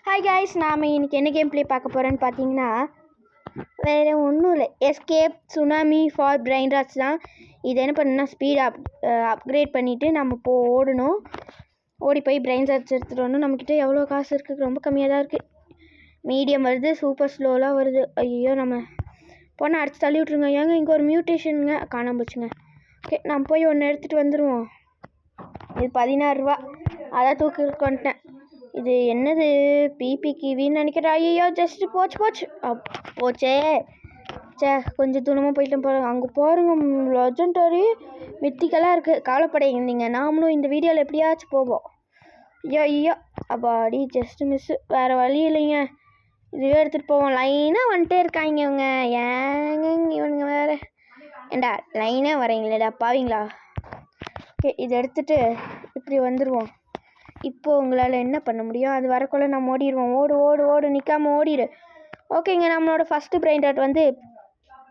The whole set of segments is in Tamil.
ஹாய் காய்ஸ், நாம் இன்றைக்கி என்ன கேம் ப்ளே பார்க்க போகிறோன்னு பார்த்தீங்கன்னா வேறு ஒன்றும் இல்லை, escape tsunami for brain rats தான். இது என்ன பண்ணுன்னா ஸ்பீட் அப்கிரேட் பண்ணிவிட்டு நம்ம ஓடணும். ஓடி போய் பிரைன் ராட்ஸ் எடுத்துகிட்டு வரணும். நம்மக்கிட்ட எவ்வளோ காசு இருக்குது, ரொம்ப கம்மியாக தான் இருக்குது. மீடியம் வருது, சூப்பர் ஸ்லோலாம் வருது. ஐயோ, நம்ம பொண்ணை அடிச்சு தள்ளி விட்ருங்க. ஏங்க இங்கே ஒரு மியூட்டேஷனுங்க காணாம போச்சுங்க. ஓகே, நம்ம போய் ஒன்று எடுத்துகிட்டு வந்துடுவோம். இது 16 ரூபா, அதான் தூக்கி வந்துட்டேன். இது என்னது பிபி கிவின்னு நினைக்கிறேன். ஐயோ, ஜஸ்ட்டு போச்சு போச்சே. சே, கொஞ்சம் தூரமாக போயிட்டேன் போகிறேன். அங்கே பாருங்க, லெஜெண்டரி மித்திக்கெல்லாம் இருக்குது. கவலைப்படைங்க, நாமளும் இந்த வீடியோவில் எப்படியாச்சும் போவோம். ஐயோ அப்பாடி, ஜஸ்ட்டு மிஸ்ஸு, வேறு வழி இல்லைங்க. இதுவே எடுத்துகிட்டு போவோம். லைனாக வந்துட்டே இருக்காங்க இவங்க. ஏங்க இவனுங்க வேறு ஏண்டா லைனாக வரீங்களேடா பாவீங்களா. ஓகே, இதை எடுத்துகிட்டு இப்படி வந்துடுவோம். இப்போது உங்களால் என்ன பண்ண முடியும்? அது வரக்குள்ள நம்ம ஓடிடுவோம். ஓடு நிற்காமல் ஓடிடு. ஓகேங்க, நம்மளோட ஃபஸ்ட்டு பிரைன் ராட் வந்து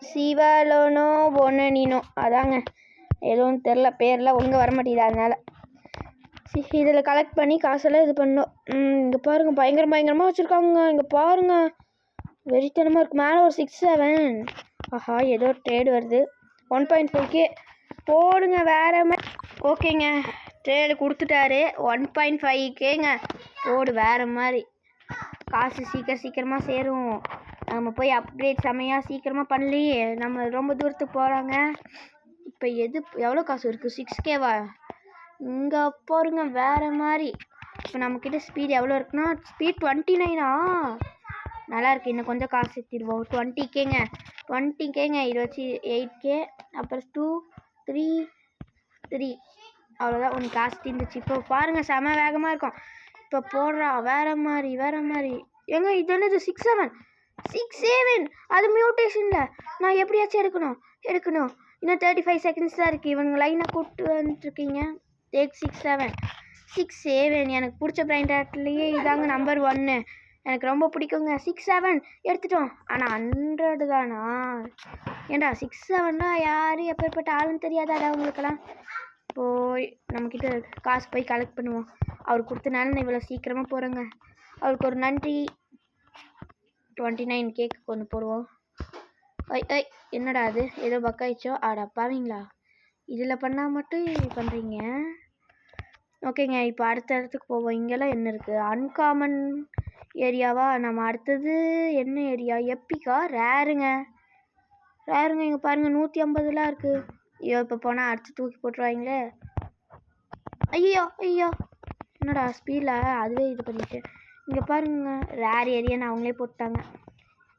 சிவாலோனோ பொனனினோ, அதாங்க எதுவும் தெரில, பேரெலாம் ஒழுங்காக வர மாட்டேங்குது. அதனால் இதில் கலெக்ட் பண்ணி காசெல்லாம் இது பண்ணோம். இங்கே பாருங்கள், பயங்கரமாக வச்சுருக்காங்க. இங்கே பாருங்கள், வெறித்தனமாக இருக்குது. மேலே ஒரு 6-7. ஆஹா, ஏதோ ட்ரேடு வருது. 1.5K போடுங்க வேறு மாதிரி. ஓகேங்க, ட்ரேடு கொடுத்துட்டாரு. 1.5Kங்க போடு வேறு மாதிரி. காசு சீக்கிரமாக சேரும். நம்ம போய் அப்கிரேட் செமையாக சீக்கிரமாக பண்ணலையே. நம்ம ரொம்ப தூரத்துக்கு போகிறாங்க. இப்போ எவ்வளோ காசு இருக்குது? 6Kவா? இங்கே போருங்க வேறு மாதிரி. இப்போ நம்மக்கிட்ட ஸ்பீட் எவ்வளோ இருக்குன்னா, ஸ்பீட் 29ஆ? நல்லாயிருக்கு. இன்னும் கொஞ்சம் காசு சேர்த்திடுவோம். 20Kங்க. இது வச்சு 8K, அப்புறம் 2 3 அவ்வளோதான். ஒன்று காசு தீர்ந்துச்சு. இப்போ பாருங்கள், செம வேகமாக இருக்கும். இப்போ போடுறா வேறு மாதிரி. ஏங்க இது என்னது? 6-7. அது மியூட்டேஷனில். நான் எப்படியாச்சும் எடுக்கணும். இன்னும் 35 செகண்ட்ஸ் தான் இருக்குது. இவங்க லைனாக கூப்பிட்டு வந்துட்டுருக்கீங்க. டேக் 6-7. எனக்கு பிடிச்ச பிரைன் ராட்லேயே இதாங்க நம்பர் 1. எனக்கு ரொம்ப பிடிக்குங்க. 6-7 எடுத்துட்டோம். ஆனால் 100 தானா? ஏண்டா 6-7னா யார் எப்பேற்பட்ட ஆளுன்னு தெரியாதாடா உங்களுக்கெல்லாம்? போய் நம்மக்கிட்ட காசு போய் கலெக்ட் பண்ணுவோம். அவர் கொடுத்தனால நான் இவ்வளோ சீக்கிரமாக போகிறேங்க. அவருக்கு ஒரு நன்றி. 29K கொண்டு போடுவோம். என்னடா அது, ஏதோ பக்காயிச்சோ? பாவீங்களா, இதில் பண்ணால் மட்டும் பண்ணுறீங்க. ஓகேங்க, இப்போ அடுத்த இடத்துக்கு போவோம். இங்கெல்லாம் என்ன இருக்குது? அன்காமன் ஏரியாவா? நம்ம அடுத்தது என்ன ஏரியா? எப்பிக்கா? ரேருங்க. இங்கே பாருங்கள், 150லாம் இருக்குது. ஐயோ, இப்போ போனால் அடுத்து தூக்கி போட்டுருவாங்களே. ஐயோ என்னடா ஸ்பீடில் அதுவே இது பண்ணிட்டு. இங்கே பாருங்க, ரேர் ஏரியான்னு அவங்களே போட்டாங்க.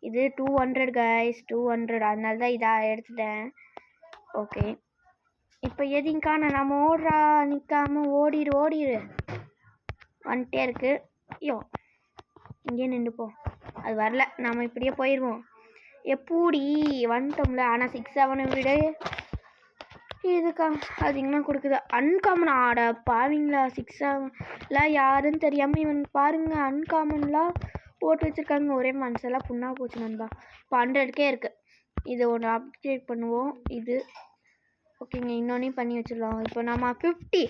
இது 200 கைஸ், 200. அதனால தான் இதாக எடுத்துட்டேன். ஓகே, இப்போ எதுங்கான நம்ம ஓடுறா நிற்காமல் ஓடிடு. வந்துட்டே இருக்குது. ஐயோ, இங்கே நின்றுப்போம். அது வரல, நம்ம இப்படியே போயிடுவோம். எப்படி வந்துட்டோம்ல. ஆனால் 6-7 விட இதுக்கா அதிகமாக கொடுக்குது. அன்காமன் பாவீங்களா. 6-7லாம் யாருன்னு தெரியாமல் இவனுக்கு பாருங்கள் அன்காமன்லாம் போட்டு வச்சுருக்காங்க. ஒரே மனசெல்லாம் புண்ணாக போச்சு நண்பா. இப்போ 100K இருக்குது. இது ஒன்று அப்டேட் பண்ணுவோம். இது ஓகேங்க, இன்னொன்னையும் பண்ணி வச்சிடலாம். இப்போ நம்ம 50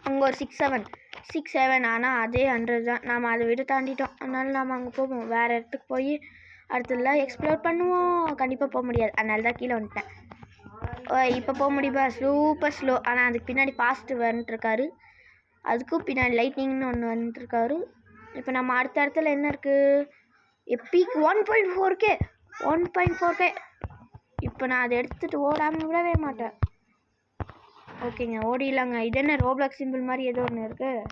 அங்கே ஒரு 6-7 ஆனால் அதே 100 தான். நாம் அதை விட தாண்டிட்டோம். அதனால நாம் அங்கே போவோம். வேறு இடத்துக்கு போய் அடுத்ததெல்லாம் எக்ஸ்ப்ளோர் பண்ணுவோம். கண்டிப்பாக போக முடியாது, அதனால தான் கீழே வந்துட்டேன். இப்போ போக முடியுமா? Super slow. ஆனால் அதுக்கு பின்னாடி ஃபாஸ்ட்டு வந்துட்டுருக்காரு. அதுக்கும் பின்னாடி லைட்னிங்னு ஒன்று வந்துட்டுருக்காரு. இப்போ நம்ம அடுத்த இடத்துல என்ன இருக்குது? Epic 1.4K. இப்போ நான் அதை எடுத்துகிட்டு ஓடாமல் விடவே மாட்டேன். ஓகேங்க, ஓடிடலாங்க. இது என்ன ரோப்ளாக் சிம்பிள் மாதிரி ஏதோ ஒன்று இருக்குது.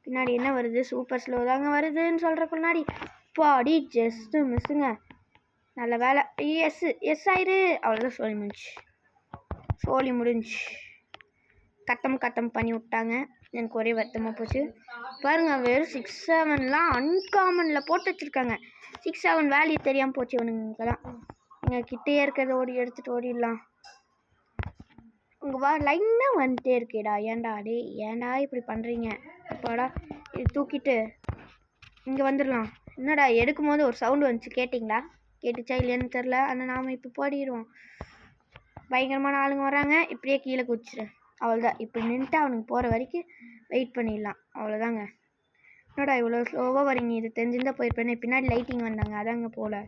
பின்னாடி என்ன வருது? சூப்பர் ஸ்லோ தாங்க வருதுன்னு சொல்கிறக்கு முன்னாடி பாடி ஜஸ்ட்டு மிஸ்ஸுங்க. நல்ல வேலை. எஸ் ஆயிரு. அவ்வளோதான், சோழி முடிஞ்சு. கட்டம் பண்ணி விட்டாங்க. எனக்கு ஒரே வருத்தமாக போச்சு. பாருங்கள், வெறும் 6-7லாம் அன்காமனில் போட்டு வச்சுருக்காங்க. 6-7 வேல்யூ தெரியாமல் போச்சு இவனுங்கெல்லாம். இங்கே கிட்டே இருக்கிறத எடுத்துகிட்டு ஓடிடலாம். உங்கள் லைனாக வந்துட்டே இருக்கேடா. ஏன்டா இப்படி பண்ணுறீங்க? அப்பாடா, இது தூக்கிட்டு இங்கே வந்துடலாம். என்னடா எடுக்கும் போது ஒரு சவுண்டு வந்துச்சு, கேட்டுச்சா இல்லையான்னு தெரில. ஆனால் நாம் இப்போ போடிடுவோம். பயங்கரமான ஆளுங்க வராங்க. இப்படியே கீழே குதிச்சிடு. அவ்வளோதான். இப்போ நின்றுட்டு அவனுக்கு போகிற வரைக்கும் வெயிட் பண்ணிடலாம். அவ்வளோதாங்க. என்னடா இவ்வளோ ஸ்லோவாக வரீங்க? இது தெரிஞ்சிருந்தால் போயிருப்பேன். பின்னாடி லைட்டிங் வந்தாங்க அதாங்க போல்.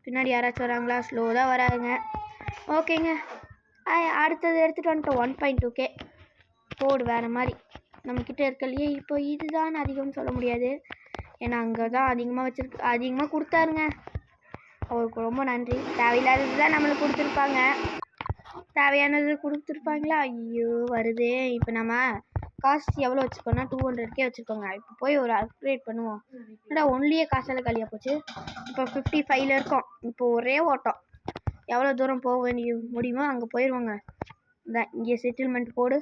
பின்னாடி யாராச்சும் வராங்களா? ஸ்லோ தான் வராதுங்க. ஓகேங்க. அடுத்தது எடுத்துகிட்டு வந்துட்டோம். 1.2K போடு வேறு மாதிரி. நம்மக்கிட்ட இருக்கலையே இப்போ இதுதான் அதிகம்னு சொல்ல முடியாது. ஏன்னா அங்கே தான் அதிகமாக கொடுத்தாருங்க. அவருக்கு ரொம்ப நன்றி. தேவையில்லாதது தான் நம்மளுக்கு கொடுத்துருப்பாங்க. தேவையானது கொடுத்துருப்பாங்களா? ஐயோ வருதே. இப்போ நம்ம காசு எவ்வளோ வச்சுருக்கோம்னா 200K வச்சுருக்கோங்க. இப்போ போய் ஒரு அப்கிரேட் பண்ணுவோம். ஏன்னா ஒன்லியே காசெல்லாம் காலியாக போச்சு. இப்போ 55ல் இருக்கோம். இப்போ ஒரே ஓட்டம். எவ்வளோ தூரம் போக முடியுமோ அங்கே போயிடுவோங்க. இங்கே செட்டில்மெண்ட் போடு.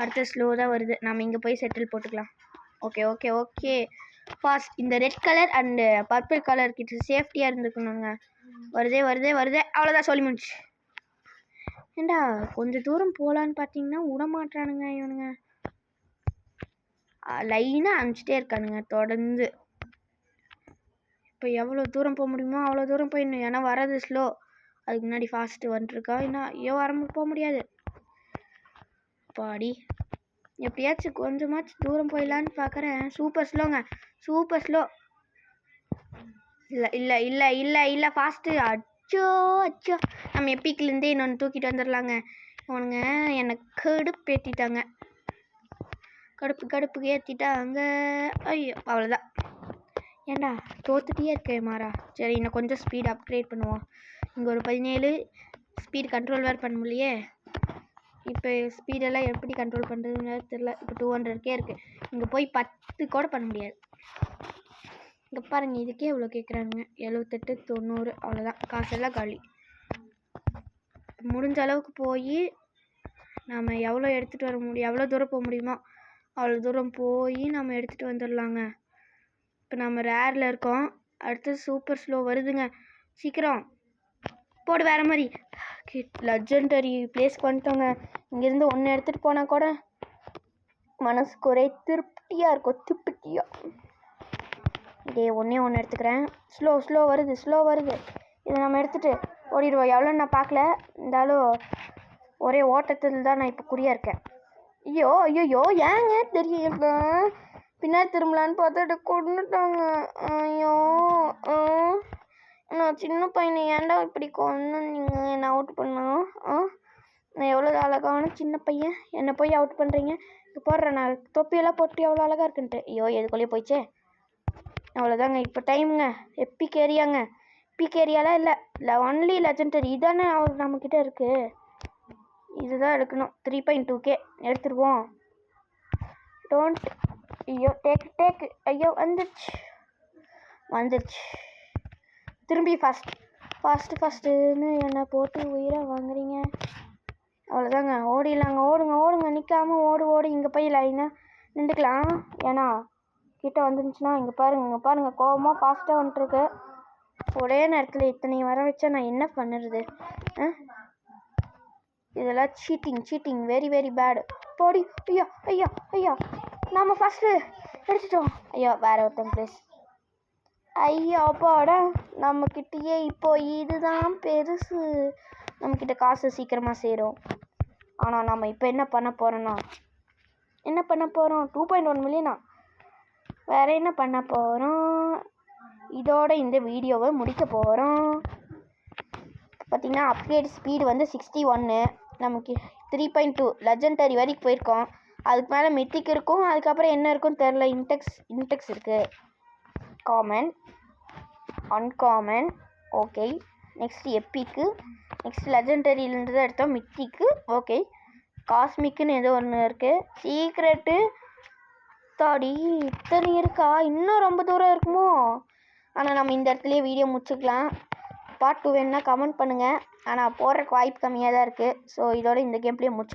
அடுத்த ஸ்லோ தான் வருது. நம்ம இங்கே போய் செட்டில் போட்டுக்கலாம். Okay okay okay fast. இந்த red colour and purple colour கிட்ட சேஃப்டியாக இருந்துக்கணுங்க. வருதே வருதே வருதே. அவ்வளோதான் சொல்லி முடிச்சு. ஏண்டா கொஞ்சம் தூரம் போகலான்னு பார்த்தீங்கன்னா விடமாட்டானுங்க இவனுங்க. லைனாக அனுப்பிச்சிட்டே இருக்கானுங்க தொடர்ந்து. இப்போ எவ்வளோ தூரம் போக முடியுமோ அவ்வளோ தூரம் போயிடணும். ஏன்னா வரது ஸ்லோ. அதுக்கு முன்னாடி ஃபாஸ்ட்டு வந்துட்டுருக்கா. இன்னும் ஐயோ போக முடியாது. பாடி எப்படியாச்சும் கொஞ்சமாச்சும் தூரம் போயிடலான்னு பார்க்குறேன். சூப்பர் ஸ்லோங்க. Super slow. இல்லை இல்லை இல்லை இல்லை இல்லை ஃபாஸ்ட்டு. அச்சோ அச்சோ. நம்ம எப்பிக்லேருந்தே இன்னொன்று தூக்கிட்டு வந்துடலாங்க. இவனுங்க என்னை கடுப்பு ஏற்றிட்டாங்க. கடுப்புக்கு ஏற்றிட்டாங்க. ஐயோ அவ்வளோதான். ஏண்டா தோத்துட்டே இருக்கேன் மாறா. சரி இன்னும் கொஞ்சம் ஸ்பீட் அப்கிரேட் பண்ணுவோம். இங்கே ஒரு 17 ஸ்பீட் கண்ட்ரோல் வேறு பண்ண முடியலையே. இப்போ ஸ்பீடெல்லாம் எப்படி கண்ட்ரோல் பண்ணுறதுன்னு தெரில. இப்போ 200K இருக்குது. இங்கே போய் 10 கூட பண்ண முடியாது. இங்கே பாருங்கள் இதுக்கே இவ்வளோ கேட்குறானுங்க. 78 90 அவ்வளோதான். காசெல்லாம் காலி. முடிஞ்ச அளவுக்கு போய் நம்ம எவ்வளோ எடுத்துகிட்டு வர முடியும், எவ்வளோ தூரம் போக முடியுமோ அவ்வளோ தூரம் போய் நம்ம எடுத்துகிட்டு வந்துடலாங்க. இப்போ நம்ம ரேரில் இருக்கோம். அடுத்து சூப்பர் ஸ்லோ வருதுங்க. சீக்கிரம் போடு வேறு மாதிரி. லெஜெண்டரி பிளேஸ்க்கு வந்துட்டோங்க. இங்கேருந்து ஒன்று எடுத்துகிட்டு போனால் கூட மனசுக்கு ஒரே திருப்தியாக இருக்கும். திருப்தியாக இதே ஒன்று எடுத்துக்கிறேன். ஸ்லோ வருது. இதை நம்ம எடுத்துகிட்டு ஓடிடுவோம். எவ்வளோன்னு நான் பார்க்கல. இருந்தாலும் ஒரே ஓட்டத்தில் தான் நான் இப்போ குறியாக இருக்கேன். ஐயோ ஏங்க தெரியல. பின்னாடி திரும்பலான்னு பார்த்தா கொண்டுட்டாங்க. ஐயோ நான் சின்ன பையனை ஏன்டா இப்படி கொண்டு நீங்கள் என்னை அவுட் பண்ணோம். நான் எவ்வளோ அழகான சின்ன பையன், என்னை போய் அவுட் பண்ணுறீங்க. இப்போ போடுறேன் நான் தொப்பியெல்லாம் போட்டு எவ்வளோ அழகாக இருக்குன்ட்டு. ஐயோ எதுக்குள்ளேயே போயிச்சே. அவ்வளோதாங்க. இப்போ டைமுங்க. எப்பிக் ஏரியாங்க. எப்பிக் ஏரியாலாம் இல்லை ஒன்லி லெஜெண்டரி. இதானே அவர் நம்மக்கிட்ட இருக்குது. இதுதான் எடுக்கணும். 3.2K எடுத்துருவோம். ஐயோ டேக். ஐயோ வந்துடுச்சு. திரும்பி ஃபாஸ்ட்டுன்னு என்னை போட்டு உயிரை வாங்குறீங்க. அவ்வளோதாங்க. ஓடிடலாங்க. ஓடுங்க நிற்காமல் ஓடு. இங்கே போய் லைனாக நின்றுக்கலாம். ஏன்னா கிட்ட வந்துருந்துச்சுன்னா இங்கே பாருங்கள் கோபமாக ஃபாஸ்ட்டாக வந்துட்டுருக்கு. ஒரே நேரத்தில் இத்தனை வர வச்சா நான் என்ன பண்ணுறது? இதெல்லாம் சீட்டிங் வெரி வெரி பேடு. போடி. ஐயா நாம் ஃபஸ்ட்டு எடுத்துட்டோம். ஐயோ வேறு ஒருத்தன் ப்ளீஸ். ஐயா அப்பாடா. நம்மக்கிட்டேயே இப்போ இதுதான் பெருசு. நம்மக்கிட்ட காசு சீக்கிரமாக சேரும். ஆனால் நம்ம இப்போ என்ன பண்ண போகிறோம்? 2.1 மில்லியனா? வேறு என்ன பண்ண போகிறோம்? இதோட இந்த வீடியோவை முடிக்க போகிறோம். பார்த்திங்கன்னா அப்கிரேட் ஸ்பீடு வந்து 61. நமக்கு 3.2 லெஜெண்டரி வரைக்கும் போயிருக்கோம். அதுக்கு மேலே மித்திக் இருக்கும். அதுக்கப்புறம் என்ன இருக்குன்னு தெரில. இன்டெக்ஸ் இருக்குது. Common, uncommon, okay. நெக்ஸ்ட் எப்பிக்கு, நெக்ஸ்ட் லெஜெண்டரியிலேருந்து தான் எடுத்தோம். மித்திக்கு, ஓகே. காஸ்மிக்குன்னு ஏதோ ஒன்று இருக்குது. சீக்ரெட்டு தாடி இத்தனை இருக்கா? இன்னும் ரொம்ப தூரம் இருக்குமோ? ஆனால் நம்ம இந்த இடத்துலையே வீடியோ முடிச்சுக்கலாம். பார்ட் 2 வேணுன்னா கமெண்ட் பண்ணுங்கள். ஆனால் போடுறக்கு வாய்ப்பு கம்மியாக தான் இருக்குது. ஸோ இதோட இந்த கேம்ப்லேயே முடிச்சு